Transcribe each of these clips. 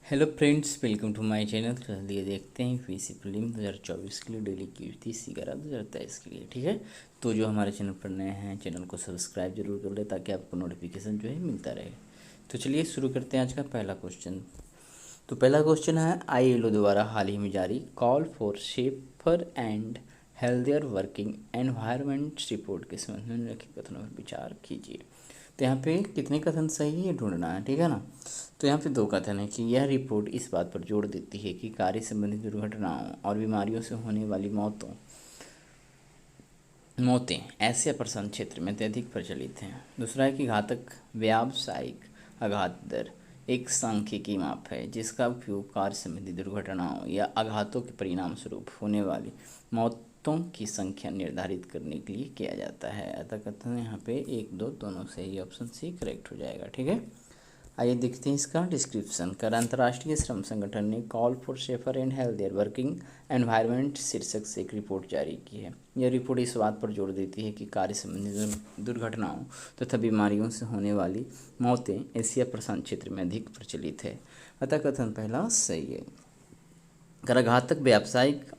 Hello friends, welcome to my channel. तो चलिए देखते हैं पीसी प्रीलिम 2024 के लिए डेली की 30/11/2023 के लिए। ठीक है, तो जो हमारे चैनल पर नए हैं चैनल को सब्सक्राइब जरूर कर ले ताकि आपको नोटिफिकेशन जो है मिलता रहे। तो चलिए शुरू करते हैं आज का पहला क्वेश्चन। तो पहला क्वेश्चन है, ILO द्वारा हाल ही में जारी call for safer and healthier working environment report के संबंध में निम्नलिखित कथनों पर विचार कीजिए। तो यहाँ पे कितने कथन सही है ढूंढना है, ठीक है ना। तो यहाँ पे दो कथन है कि यह रिपोर्ट इस बात पर जोर देती है कि कार्य संबंधी दुर्घटनाओं और बीमारियों से होने वाली मौतें ऐसे प्रशांत क्षेत्र में अत्यधिक प्रचलित हैं। दूसरा है कि घातक व्यावसायिक आघात दर एक सांख्यिकी माप है जिसका उपयोग कार्य संबंधी दुर्घटनाओं या आघातों के परिणाम स्वरूप होने वाली मौतों की संख्या निर्धारित करने के लिए किया जाता है। अतः कथन यहाँ पे 1, 2 दोनों सही, ऑप्शन सी करेक्ट हो जाएगा। ठीक है, आइए देखते हैं इसका डिस्क्रिप्शन। कर अंतर्राष्ट्रीय श्रम संगठन ने call for safer and healthier working environment शीर्षक से एक रिपोर्ट जारी की है। यह रिपोर्ट इस बात पर जोर देती है कि कार्य संबंधी दुर्घटनाओं तथा बीमारियों से होने वाली मौतें एशिया प्रशांत क्षेत्र में अधिक प्रचलित है। अतः कथन पहला सही है। कर घातक व्यावसायिक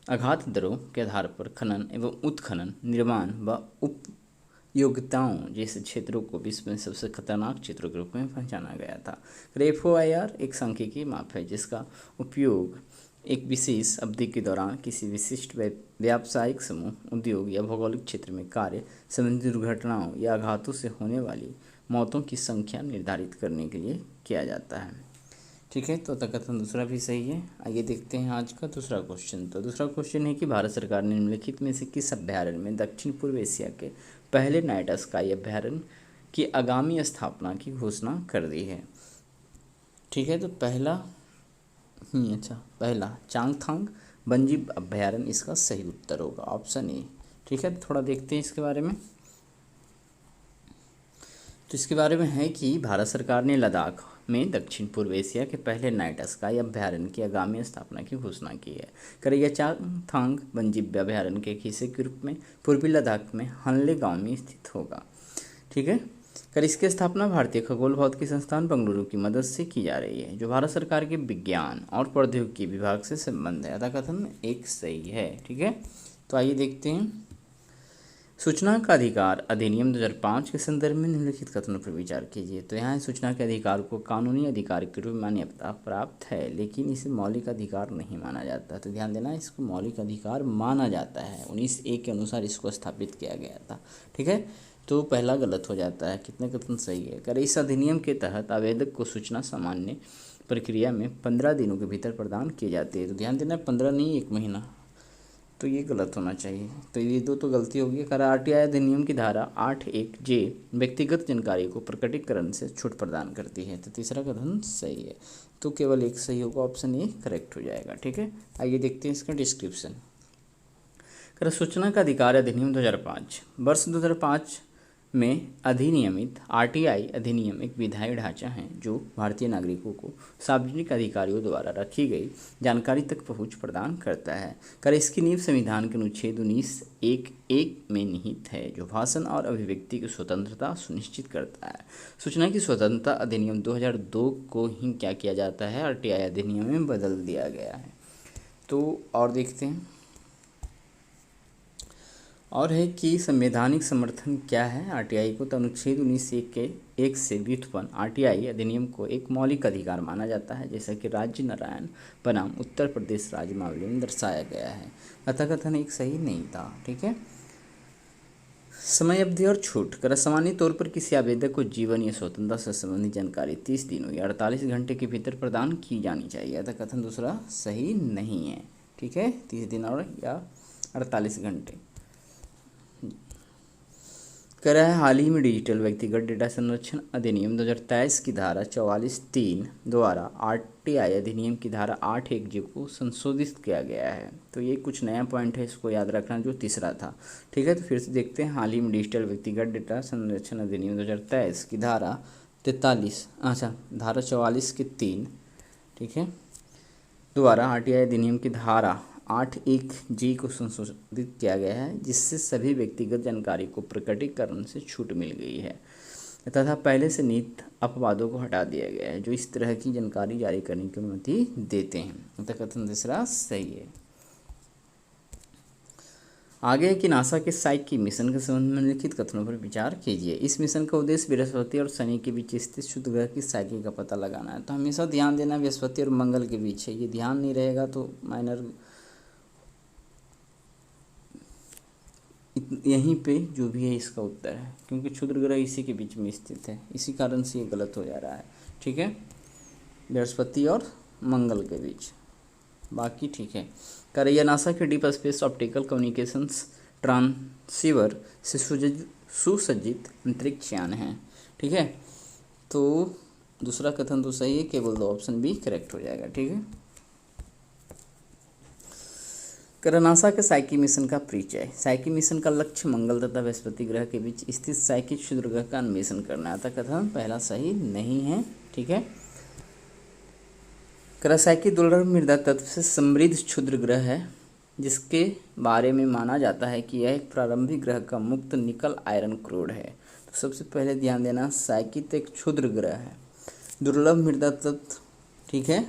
आघात दरों के आधार पर खनन एवं उत्खनन, निर्माण व उपयोगिताओं जैसे क्षेत्रों को विश्व में सबसे खतरनाक क्षेत्रों के रूप में पहचाना गया था। FOIR एक सांख्यिकी माप है जिसका उपयोग एक विशेष अवधि के दौरान किसी विशिष्ट व्यावसायिक समूह, उद्योग या भौगोलिक क्षेत्र में कार्य संबंधी दुर्घटनाओं या आघातों से होने वाली मौतों की संख्या निर्धारित करने के लिए किया जाता है। ठीक है, तो कथन दूसरा भी सही है। आइए देखते हैं आज का दूसरा क्वेश्चन। तो दूसरा क्वेश्चन है कि भारत सरकार ने निम्नलिखित में से किस अभ्यारण्य में दक्षिण पूर्व एशिया के पहले नाइट स्काई अभ्यारण्य की आगामी स्थापना की घोषणा कर दी है। ठीक है, तो पहला चांगथांग वन्यजीव अभ्यारण्य इसका सही उत्तर होगा, ऑप्शन ए। ठीक है, थोड़ा देखते हैं इसके बारे में। तो इसके बारे में है कि भारत सरकार ने लद्दाख में दक्षिण पूर्व एशिया के पहले नाइट स्काई अभ्यारण्य की आगामी स्थापना की घोषणा की है। करैया चांगथांग वन्यजीव अभ्यारण्य के एक हिस्से के रूप में पूर्वी लद्दाख में हनले गांव में स्थित होगा। ठीक है, कर इसकी स्थापना भारतीय खगोल भौतिकी संस्थान बेंगलुरु की मदद से की जा रही है जो भारत सरकार के विज्ञान और प्रौद्योगिकी विभाग से संबंध है। अतः कथन एक सही है। ठीक है, तो आइए देखते हैं। सूचना का अधिकार अधिनियम 2005 के संदर्भ में निम्नलिखित कथनों पर विचार कीजिए। तो यहाँ सूचना के अधिकार को कानूनी अधिकार के रूप में मान्यता प्राप्त है लेकिन इसे मौलिक अधिकार नहीं माना जाता। तो ध्यान देना, इसको मौलिक अधिकार माना जाता है। 19A के अनुसार इसको स्थापित किया गया था। ठीक है, तो पहला गलत हो जाता है। कितने कथन सही है। कर इस अधिनियम के तहत आवेदक को सूचना सामान्य प्रक्रिया में 15 दिनों के भीतर प्रदान की जाती है। तो ध्यान देना, 15 नहीं 1 महीना, तो ये गलत होना चाहिए। तो ये दो तो गलती होगी। कर RTI अधिनियम की धारा 8(1)J व्यक्तिगत जानकारी को प्रकटीकरण से छूट प्रदान करती है। तो तीसरा कथन सही है। तो केवल एक सही होगा, ऑप्शन ए करेक्ट हो जाएगा। ठीक है, आइए देखते हैं इसका डिस्क्रिप्शन। कर सूचना का अधिकार अधिनियम 2005 वर्ष 2005 में अधिनियमित RTI अधिनियम एक विधायी ढांचा है जो भारतीय नागरिकों को सार्वजनिक अधिकारियों द्वारा रखी गई जानकारी तक पहुंच प्रदान करता है। कर इसकी नींव संविधान के अनुच्छेद 19(1)(1) में निहित है जो भाषण और अभिव्यक्ति की स्वतंत्रता सुनिश्चित करता है। सूचना की स्वतंत्रता अधिनियम 2002 को ही क्या किया जाता है, RTI अधिनियम में बदल दिया गया है। तो और देखते हैं, और है कि संवैधानिक समर्थन क्या है RTI को। तो अनुच्छेद 19(1) से व्युत्पन्न RTI अधिनियम को एक मौलिक अधिकार माना जाता है जैसा कि राज्य नारायण बनाम उत्तर प्रदेश राज्य मामले में दर्शाया गया है। अतः कथन एक सही नहीं था। ठीक है, समय अवधि और छूट। कर सामान्य तौर पर किसी आवेदक को जीवन या स्वतंत्रता से संबंधित जानकारी 30 दिनों या 48 घंटे के भीतर प्रदान की जानी चाहिए। अतः कथन दूसरा सही नहीं है। ठीक है, 30 दिन और या 48 घंटे। कह रहा है हाल ही में डिजिटल व्यक्तिगत डेटा संरक्षण अधिनियम 2023 की धारा 44(3) द्वारा RTI अधिनियम की धारा 8(1)J को संशोधित किया गया है। तो ये कुछ नया पॉइंट है, इसको याद रखना, जो तीसरा था। ठीक है, तो फिर से देखते हैं। हाल ही में डिजिटल व्यक्तिगत डेटा संरक्षण अधिनियम 2023 की धारा 44(3) ठीक है द्वारा RTI अधिनियम की धारा 8(1)G को संशोधित किया गया है जिससे सभी व्यक्तिगत जानकारी को प्रकटीकरण से छूट मिल गई है। तथा पहले से निहित अपवादों को हटा दिया गया है जो इस तरह की जानकारी जारी करने की अनुमति देते हैं। अतः कथन तीसरा सही है। आगे है कि नासा के साइकी मिशन के संबंध में लिखित कथनों पर विचार कीजिए। इस मिशन का उद्देश्य बृहस्पति और शनि के बीच स्थित शुद्ध ग्रह की साइकी का पता लगाना है। तो हमेशा ध्यान देना बृहस्पति और मंगल के बीच है, ये ध्यान नहीं रहेगा तो माइनर यहीं पे जो भी है इसका उत्तर है, क्योंकि क्षुद्र ग्रह इसी के बीच में स्थित है, इसी कारण से ये गलत हो जा रहा है। ठीक है, बृहस्पति और मंगल के बीच, बाकी ठीक है। करैया नासा के deep space optical communications transceiver से सुसज्जित अंतरिक्ष यान है। ठीक है, तो दूसरा कथन तो सही है, केवल 2 ऑप्शन भी करेक्ट हो जाएगा। ठीक है, नासा के साइकी मिशन का परिचय। साइकी मिशन का लक्ष्य मंगल तथा बृहस्पति ग्रह के बीच स्थित साइकी क्षुद्र ग्रह का अन्वेषण करना था। कथन पहला सही नहीं है। ठीक है, साइकी दुर्लभ मृदा तत्व से समृद्ध क्षुद्र ग्रह है जिसके बारे में माना जाता है कि यह एक प्रारंभिक ग्रह का मुक्त निकल आयरन क्रूड है। तो सबसे पहले ध्यान देना, साइकी तो एक क्षुद्र ग्रह है, दुर्लभ मृदा तत्व, ठीक है,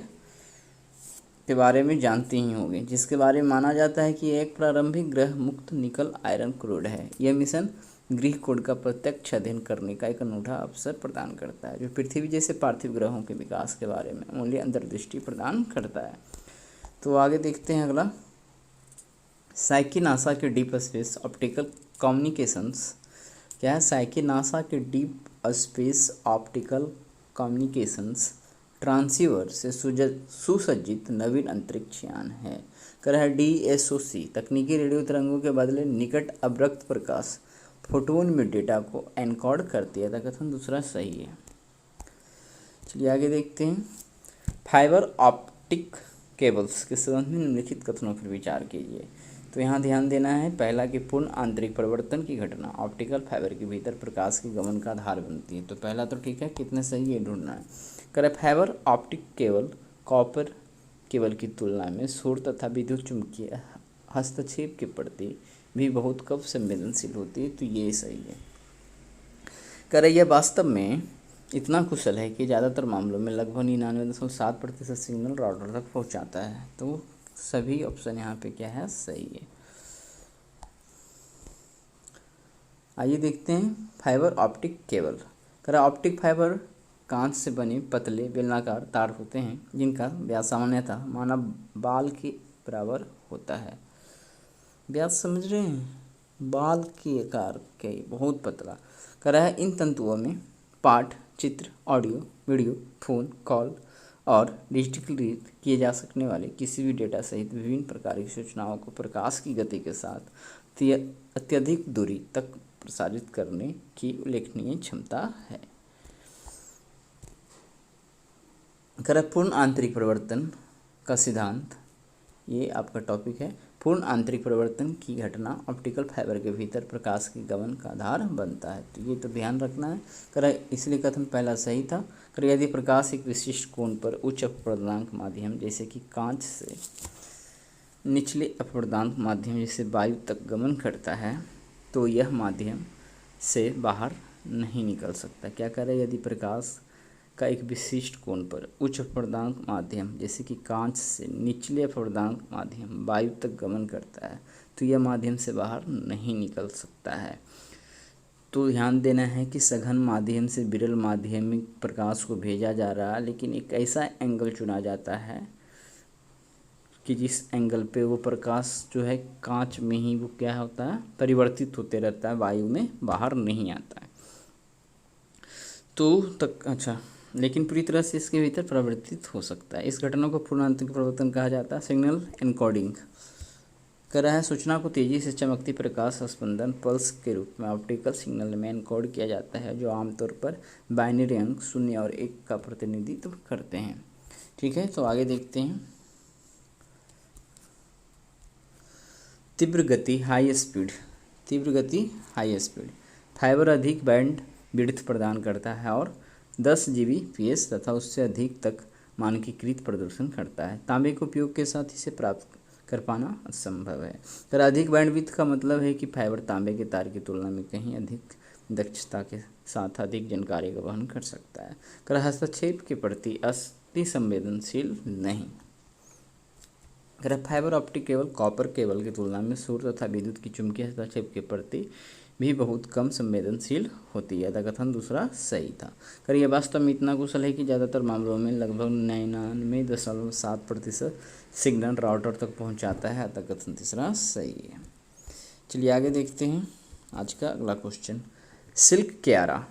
के बारे में जानते ही होंगे, जिसके बारे में माना जाता है कि यह एक प्रारंभिक ग्रह मुक्त निकल आयरन क्रूड है। यह मिशन ग्रीक कोड का प्रत्यक्ष अध्ययन करने का एक अनूठा अवसर प्रदान करता है जो पृथ्वी जैसे पार्थिव ग्रहों के विकास के बारे में मूल्य अंतर्दृष्टि प्रदान करता है। तो आगे देखते हैं अगला, साइकी नासा के डीप स्पेस ऑप्टिकल कम्युनिकेशंस। क्या है? साइकी नासा के deep space optical communications transceiver से सुसज्जित नवीन अंतरिक्ष यान है। कर है DSOC तकनीकी रेडियो तरंगों के बदले निकट अवरक्त प्रकाश फोटोन में डेटा को एनकोड करती है। कथन दूसरा सही है। चलिए आगे देखते हैं, फाइबर ऑप्टिक केबल्स के संबंध में निम्नलिखित कथनों पर विचार कीजिए। तो यहाँ ध्यान देना है, पहला कि पूर्ण आंतरिक परिवर्तन की घटना ऑप्टिकल फाइबर के भीतर प्रकाश के गमन का आधार बनती है। तो पहला तो ठीक है, कितने सही है ढूंढना है। करे fibre optic cable copper cable की तुलना में सौर तथा विद्युत चुंबकीय हस्तक्षेप के प्रति भी बहुत कम संवेदनशील होती है। तो ये सही है। करे यह वास्तव में इतना कुशल है कि ज़्यादातर मामलों में लगभग 99.7% सिग्नल राउटर तक पहुंचाता है। तो सभी ऑप्शन यहाँ पे क्या है, सही है। आइए देखते हैं, फाइबर ऑप्टिक केबल। करा ऑप्टिक फाइबर कांच से बने पतले बेलनाकार तार होते हैं जिनका व्यास सामान्यतः मानव बाल के बराबर होता है। व्यास समझ रहे हैं, बाल के आकार के, बहुत पतला। करा है इन तंतुओं में पाठ, चित्र, ऑडियो, वीडियो, फोन कॉल और डिजिटलीकृत किए जा सकने वाले किसी भी डेटा सहित विभिन्न प्रकार की सूचनाओं को प्रकाश की गति के साथ अत्यधिक दूरी तक प्रसारित करने की उल्लेखनीय क्षमता है। पूर्ण आंतरिक परिवर्तन का सिद्धांत, ये आपका टॉपिक है। पूर्ण आंतरिक परिवर्तन की घटना ऑप्टिकल फाइबर के भीतर प्रकाश के गमन का आधार बनता है। तो ये तो ध्यान रखना है। इसलिए कथन पहला सही था। यदि प्रकाश एक विशिष्ट कोण पर उच्च अपवर्तनांक माध्यम जैसे कि कांच से निचले अपवर्तनांक माध्यम जैसे वायु तक गमन करता है तो यह माध्यम से बाहर नहीं निकल सकता। क्या करें? यदि प्रकाश का एक विशिष्ट कोण पर उच्च अपवर्तनांक माध्यम जैसे कि कांच से निचले अपवर्तनांक माध्यम वायु तक गमन करता है तो यह माध्यम से बाहर नहीं निकल सकता है। तो ध्यान देना है कि सघन माध्यम से विरल माध्यमिक प्रकाश को भेजा जा रहा है, लेकिन एक ऐसा एंगल चुना जाता है कि जिस एंगल पे वो प्रकाश जो है कांच में ही वो क्या होता है, परिवर्तित होते रहता है, वायु में बाहर नहीं आता है। तो तक अच्छा, लेकिन पूरी तरह से इसके भीतर परिवर्तित हो सकता है। इस घटना को पूर्ण आंतरिक परिवर्तन कहा जाता है। सिग्नल एनकोडिंग कर रहा है, सूचना को तेजी से चमकती प्रकाश स्पंदन पल्स के रूप में ऑप्टिकल सिग्नल में एनकोड किया जाता है जो आमतौर पर बाइनरी अंक 0 और 1 का प्रतिनिधित्व करते हैं। ठीक है, तो आगे देखते हैं, तीव्र गति हाई स्पीड। तीव्र गति हाई स्पीड फाइबर अधिक बैंड विड्थ प्रदान करता है और 10 Gbps तथा उससे अधिक तक मानकीकृत प्रदर्शन करता है। तांबे के उपयोग के साथ इसे प्राप्त कर पाना असंभव है। तर अधिक बैंडविड्थ का मतलब है कि फाइबर तांबे के तार की तुलना में कहीं अधिक दक्षता के साथ अधिक जानकारी का वहन कर सकता है। कर हस्तक्षेप के प्रति अति संवेदनशील नहीं। Fibre optic cable copper cable की तुलना में सूर्य तथा विद्युत की चुंबकीय हस्तक्षेप के प्रति भी बहुत कम संवेदनशील होती है। यह कथन दूसरा सही था। यह वास्तव में इतना कुशल है कि ज़्यादातर मामलों में लगभग 99.7% सिग्नल राउटर तक पहुंचाता है। अतः कथन तीसरा सही है। चलिए आगे देखते हैं आज का अगला क्वेश्चन। सिल्क क्यारा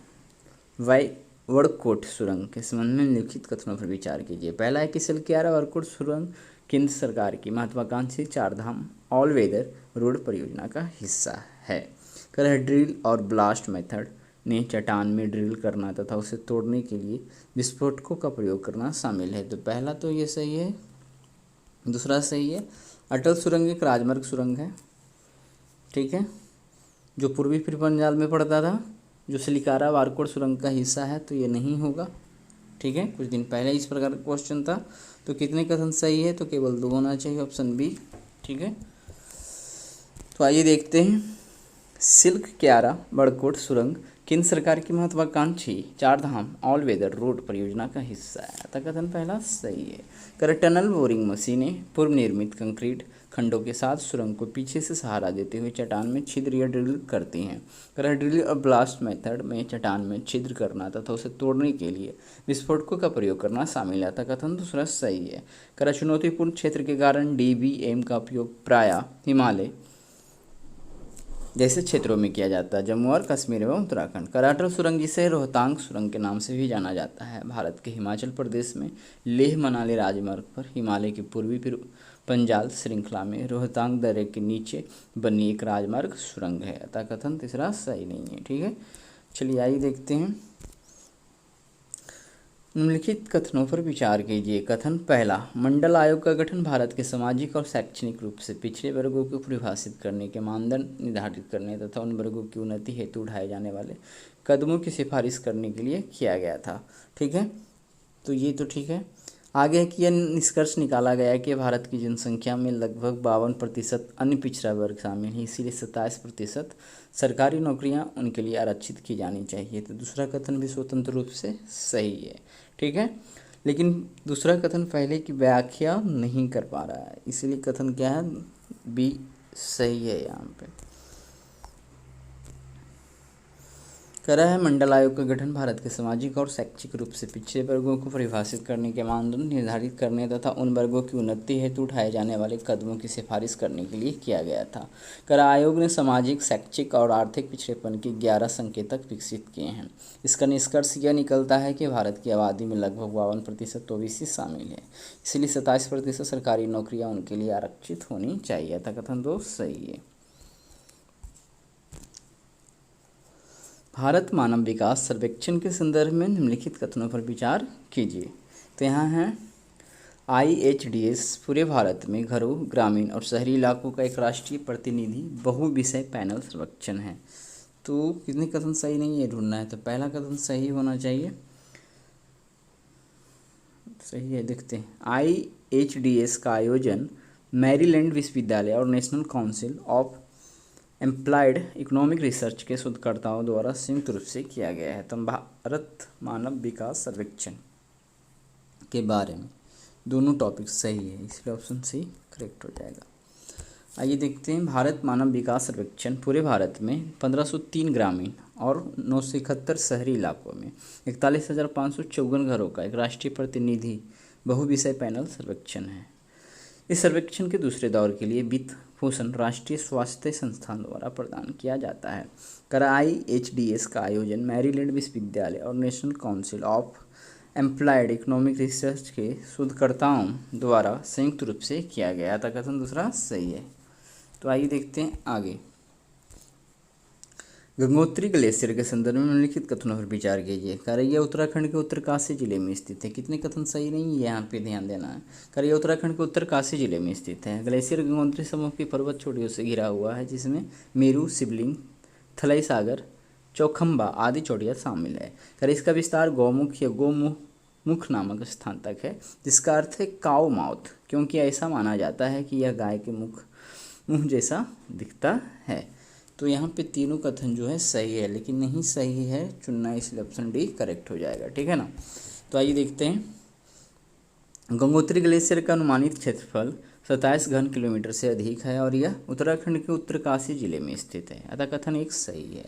वड़कोट सुरंग के संबंध में निम्नलिखित कथनों पर विचार कीजिए। पहला है कि सिल्क क्यारा वड़कोट सुरंग केंद्र सरकार की महत्वाकांक्षी चारधाम ऑल वेदर रोड परियोजना का हिस्सा है। ड्रिल और ब्लास्ट मेथड ने चट्टान में ड्रिल करना तथा उसे तोड़ने के लिए विस्फोटकों का प्रयोग करना शामिल है। तो पहला तो ये सही है, दूसरा सही है। अटल सुरंग एक राजमार्ग सुरंग है, ठीक है, जो पूर्वी पंजाब में पड़ता था, जो सिलिकारा वारकोट सुरंग का हिस्सा है, तो ये नहीं होगा, ठीक है। कुछ दिन पहले इस प्रकार का क्वेश्चन था। तो कितने कथन सही है, तो केवल 2 होना चाहिए, ऑप्शन बी, ठीक है। तो आइए देखते हैं। सिल्क क्यारा वड़कोट सुरंग केंद्र सरकार की महत्वाकांक्षी चारधाम ऑल वेदर रोड परियोजना का हिस्सा है। अतः कथन पहला सही है। टनल बोरिंग मशीनें पूर्व निर्मित कंक्रीट खंडों के साथ सुरंग को पीछे से सहारा देते हुए चट्टान में छिद्र या ड्रिल करती हैं। ड्रिल और ब्लास्ट मेथड में चट्टान में छिद्र करना तथा उसे तोड़ने के लिए विस्फोटकों का प्रयोग करना शामिल है। अतः कथन दूसरा सही है। चुनौतीपूर्ण क्षेत्र के कारण DBM का उपयोग प्रायः हिमालय जैसे क्षेत्रों में किया जाता है, जम्मू और कश्मीर एवं उत्तराखंड। अटल सुरंग, जिसे रोहतांग सुरंग के नाम से भी जाना जाता है, भारत के हिमाचल प्रदेश में लेह मनाली राजमार्ग पर हिमालय की पूर्वी पंजाल श्रृंखला में रोहतांग दर्रे के नीचे बनी एक राजमार्ग सुरंग है। अतः कथन तीसरा सही नहीं है, ठीक है। चलिए आइए देखते हैं। निम्नलिखित कथनों पर विचार कीजिए। कथन पहला, मंडल आयोग का गठन भारत के सामाजिक और शैक्षणिक रूप से पिछड़े वर्गों को परिभाषित करने के मानदंड निर्धारित करने तथा उन वर्गों की उन्नति हेतु उठाए जाने वाले कदमों की सिफारिश करने के लिए किया गया था, ठीक है। तो ये तो ठीक है। आगे है कि यह निष्कर्ष निकाला गया है कि भारत की जनसंख्या में लगभग 52% अन्य पिछड़ा वर्ग शामिल है, इसीलिए 27% सरकारी नौकरियां उनके लिए आरक्षित की जानी चाहिए। तो दूसरा कथन भी स्वतंत्र रूप से सही है, ठीक है। लेकिन दूसरा कथन पहले की व्याख्या नहीं कर पा रहा है, इसलिए कथन क्या है, बी सही है। यहाँ पे कह रहा है मंडल आयोग का गठन भारत के सामाजिक और शैक्षिक रूप से पिछड़े वर्गों को परिभाषित करने के मानदंड निर्धारित करने तथा उन वर्गों की उन्नति हेतु उठाए जाने वाले कदमों की सिफारिश करने के लिए किया गया था। आयोग ने सामाजिक, शैक्षिक और आर्थिक पिछड़ेपन के 11 संकेतक विकसित किए हैं। इसका निष्कर्ष यह निकलता है कि भारत की आबादी में लगभग 52% ओबीसी शामिल है, इसलिए 27% सरकारी नौकरियाँ उनके लिए आरक्षित होनी चाहिए। अतः कथन 2 सही है। भारत मानव विकास सर्वेक्षण के संदर्भ में निम्नलिखित कथनों पर विचार कीजिए। तो यहाँ है IHDS पूरे भारत में घरों, ग्रामीण और शहरी इलाकों का एक राष्ट्रीय प्रतिनिधि बहुविषय पैनल सर्वेक्षण है। तो कितने कथन सही नहीं है ढूंढना है। तो पहला कथन सही होना चाहिए, सही है, देखते हैं। IHDS का आयोजन मैरीलैंड विश्वविद्यालय और national council of implied economic research के शोधकर्ताओं द्वारा संयुक्त रूप से किया गया है। तो भारत मानव विकास सर्वेक्षण के बारे में दोनों टॉपिक सही है, इसलिए ऑप्शन सी करेक्ट हो जाएगा। आइए देखते हैं। भारत मानव विकास सर्वेक्षण पूरे भारत में 1503 ग्रामीण और 971 शहरी इलाकों में 41,554 घरों का एक राष्ट्रीय प्रतिनिधि बहुविषय पैनल सर्वेक्षण है। इस सर्वेक्षण के दूसरे दौर के लिए वित्त पोषण राष्ट्रीय स्वास्थ्य संस्थान द्वारा प्रदान किया जाता है। IHDS का आयोजन मैरीलैंड विश्वविद्यालय और national council of implied economic research के शोधकर्ताओं द्वारा संयुक्त रूप से किया गया था। कथन दूसरा सही है। तो आइए देखते हैं आगे। गंगोत्री ग्लेशियर के संदर्भ में निम्नलिखित कथनों पर विचार कीजिए। करैया उत्तराखंड के उत्तरकाशी जिले में स्थित है। कितने कथन सही नहीं है, यहाँ पे ध्यान देना है। करैया उत्तराखंड के उत्तरकाशी जिले में स्थित है। ग्लेशियर गंगोत्री समूह की पर्वत चोटियों से घिरा हुआ है, जिसमें मेरू, शिवलिंग, थलई सागर, चौखंबा आदि चोटियाँ शामिल है। इसका विस्तार गौमुख या गोमुख नामक स्थान तक है, जिसका अर्थ है काउ माउथ, क्योंकि ऐसा माना जाता है कि यह गाय के मुंह जैसा दिखता है। तो यहाँ पे तीनों कथन जो है सही है, लेकिन नहीं सही है चुनना, इसलिए ऑप्शन डी करेक्ट हो जाएगा। ठीक है ना। तो आइए देखते हैं। गंगोत्री ग्लेशियर का अनुमानित क्षेत्रफल 27 घन किलोमीटर से अधिक है और यह उत्तराखंड के उत्तरकाशी जिले में स्थित है, अतः कथन एक सही है।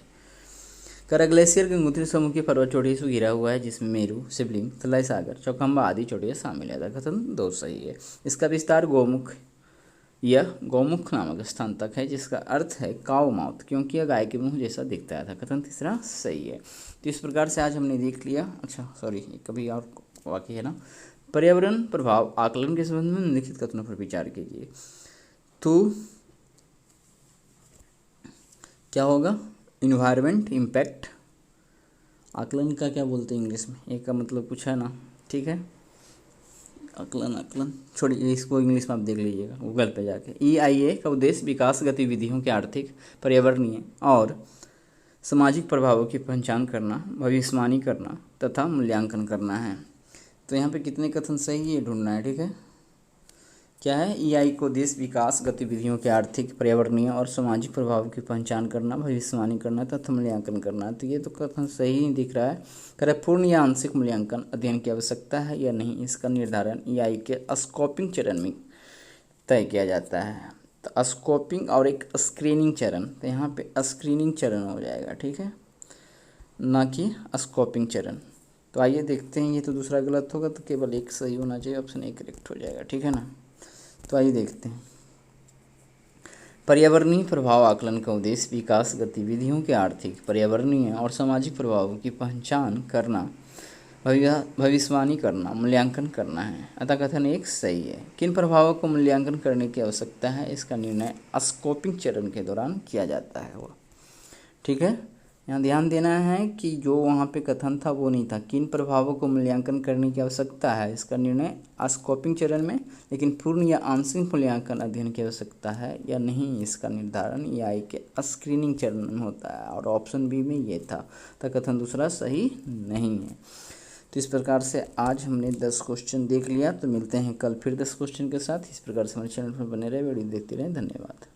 करा ग्लेशियर गंगोत्री समूह की पर्वत चोटी से घिरा हुआ है, जिसमें मेरू, शिवलिंग, तलाई सागर, चौखंबा आदि चोटियाँ शामिल है, अतः कथन दो सही है। इसका विस्तार गौमुख यह गौमुख नामक स्थान तक है, जिसका अर्थ है काऊ माउथ, क्योंकि यह गाय के मुंह जैसा दिखता है, कथन तीसरा सही है। तो इस प्रकार से आज हमने देख लिया। अच्छा सॉरी, कभी और वाक्य है ना, पर्यावरण प्रभाव आकलन के संबंध में निम्नलिखित कथनों पर विचार कीजिए। तो क्या होगा, इन्वायरमेंट इम्पैक्ट आकलन का क्या बोलते हैं इंग्लिश में, एक का मतलब कुछ है ना। ठीक है, आकलन छोड़िए, इसको इंग्लिश में आप देख लीजिएगा गूगल पे जाके। EIA का उद्देश्य विकास गतिविधियों के आर्थिक, पर्यावरणीय और सामाजिक प्रभावों की पहचान करना, भविष्यवाणी करना तथा मूल्यांकन करना है। तो यहाँ पे कितने कथन सही है ढूंढना है। ठीक है, क्या है, EIA को उद्देश्य विकास गतिविधियों के आर्थिक, पर्यावरणीय और सामाजिक प्रभाव की पहचान करना, भविष्यवाणी करना तथा मूल्यांकन करना। तो ये तो कथन सही ही दिख रहा है। करे पूर्ण या आंशिक मूल्यांकन अध्ययन की आवश्यकता है या नहीं, इसका निर्धारण EIA के स्कोपिंग चरण में तय किया जाता है। तो स्कोपिंग और एक स्क्रीनिंग चरण, तो यहाँ पे स्क्रीनिंग चरण हो जाएगा। ठीक है, ना कि स्कोपिंग चरण। तो आइए देखते हैं, ये तो दूसरा गलत होगा, तो केवल एक सही होना चाहिए, ऑप्शन ए करेक्ट हो जाएगा। ठीक है ना। तो आइए देखते हैं। पर्यावरणीय प्रभाव आकलन का उद्देश्य विकास गतिविधियों के आर्थिक, पर्यावरणीय और सामाजिक प्रभावों की पहचान करना, भविष्यवाणी करना, मूल्यांकन करना है, अतः कथन एक सही है। किन प्रभावों को मूल्यांकन करने की आवश्यकता है, इसका निर्णय स्कोपिंग चरण के दौरान किया जाता है वो। ठीक है, यहाँ ध्यान देना है कि जो वहाँ पे कथन था वो नहीं था, किन प्रभावों को मूल्यांकन करने की आवश्यकता है, इसका निर्णय स्कोपिंग चरण में, लेकिन पूर्ण या आंशिक मूल्यांकन अध्ययन की आवश्यकता है या नहीं, इसका निर्धारण EIA के स्क्रीनिंग चरण में होता है, और ऑप्शन बी में ये था, तो कथन दूसरा सही नहीं है। तो इस प्रकार से आज हमने 10 क्वेश्चन देख लिया। तो मिलते हैं कल फिर 10 क्वेश्चन के साथ। इस प्रकार से हमारे चैनल पर बने रहे, वीडियो देखते रहें। धन्यवाद।